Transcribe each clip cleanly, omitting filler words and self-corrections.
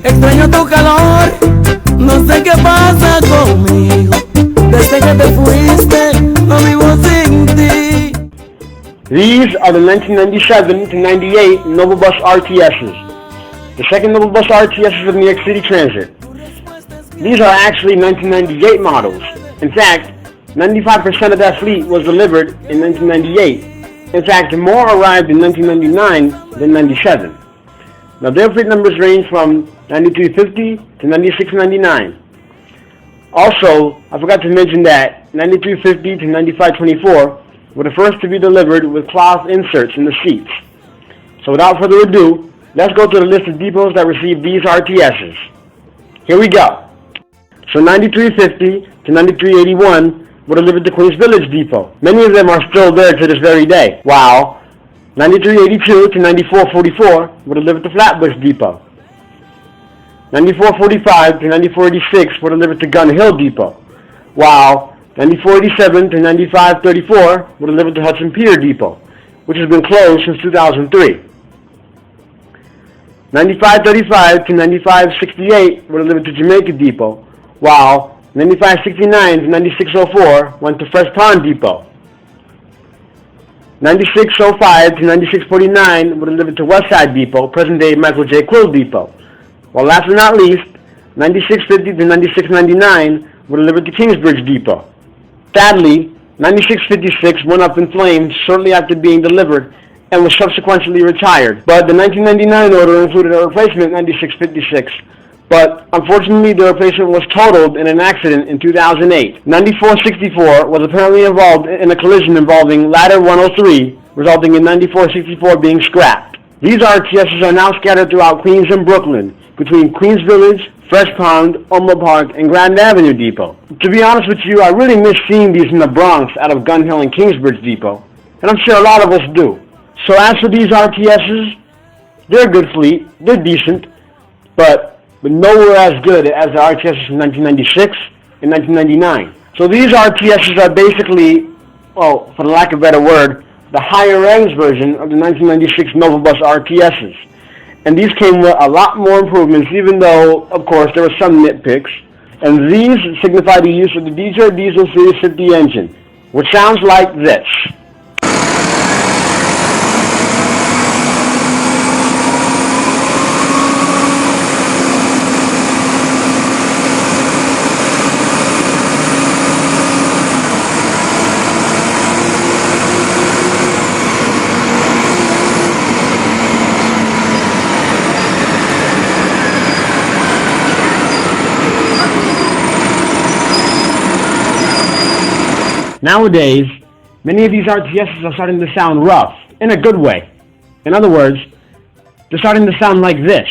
extraño tu calor, no sé qué pasa conmigo. Desde que te fuiste, no vivo sin ti. These are the 1997 to 98 Novabus RTSs, the second Novabus RTSs of New York City Transit. These are actually 1998 models. In fact, 95% of that fleet was delivered in 1998. In fact, more arrived in 1999 than 97. Now their fleet numbers range from 9350 to 9699. Also, I forgot to mention that 9350 to 9524 were the first to be delivered with cloth inserts in the seats. So without further ado, let's go to the list of depots that received these RTSs. Here we go. So 9350 to 9381 were delivered to Queens Village Depot. Many of them are still there to this very day, while 9382 to 9444 were delivered to Flatbush Depot. 9445 to 9486 were delivered to Gun Hill Depot, while 9487 to 9534 were delivered to Hudson Pier Depot, which has been closed since 2003. 9535 to 9568 were delivered to Jamaica Depot, while 9569 to 9604 went to Fresh Pond Depot. 9605 to 9649 were delivered to Westside Depot, present-day Michael J. Quill Depot. While last but not least, 9650 to 9699 were delivered to Kingsbridge Depot. Sadly, 9656 went up in flames shortly after being delivered and was subsequently retired. But the 1999 order included a replacement 9656. But unfortunately, the replacement was totaled in an accident in 2008. 9464 was apparently involved in a collision involving Ladder 103, resulting in 9464 being scrapped. These RTSs are now scattered throughout Queens and Brooklyn, between Queens Village, Fresh Pond, Omaha Park, and Grand Avenue Depot. To be honest with you, I really miss seeing these in the Bronx out of Gun Hill and Kingsbridge Depot, and I'm sure a lot of us do. So as for these RTSs, they're a good fleet, they're decent, but nowhere as good as the RTSs from 1996 and 1999. So these RTSs are basically, well, for the lack of a better word, the higher ends version of the 1996 Novabus RTSs. And these came with a lot more improvements, even though, of course, there were some nitpicks. And these signify the use of the Detroit Diesel Series 50 engine, which sounds like this. Nowadays, many of these RTSs are starting to sound rough, in a good way. In other words, they're starting to sound like this.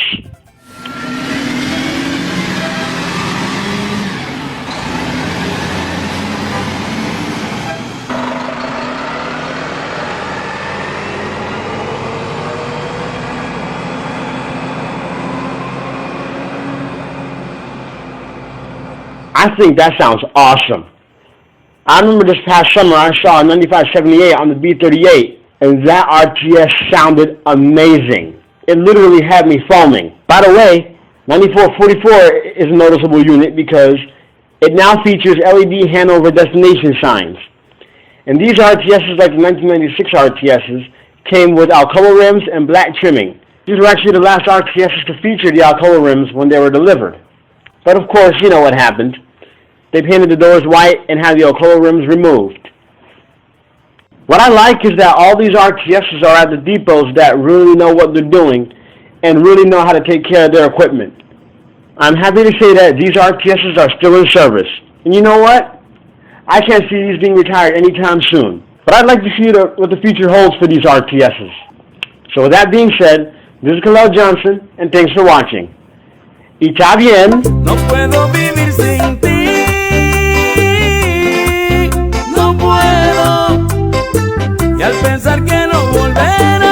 I think that sounds awesome. I remember this past summer I saw a 9578 on the B38, and that RTS sounded amazing. It literally had me foaming. By the way, 9444 is a noticeable unit because it now features LED Hanover destination signs. And these RTSs, like the 1996 RTSs, came with Alcoa rims and black trimming. These were actually the last RTSs to feature the Alcoa rims when they were delivered. But of course, you know what happened. They painted the doors white and had the Alcoa rims removed. What I like is that all these RTSs are at the depots that really know what they're doing and really know how to take care of their equipment. I'm happy to say that these RTSs are still in service. And you know what? I can't see these being retired anytime soon. But I'd like to see what the future holds for these RTSs. So with that being said, this is Kal-El Johnson, and thanks for watching. Y está bien. No puedo vivir sin ti. No puedo. Y al pensar que no volverá.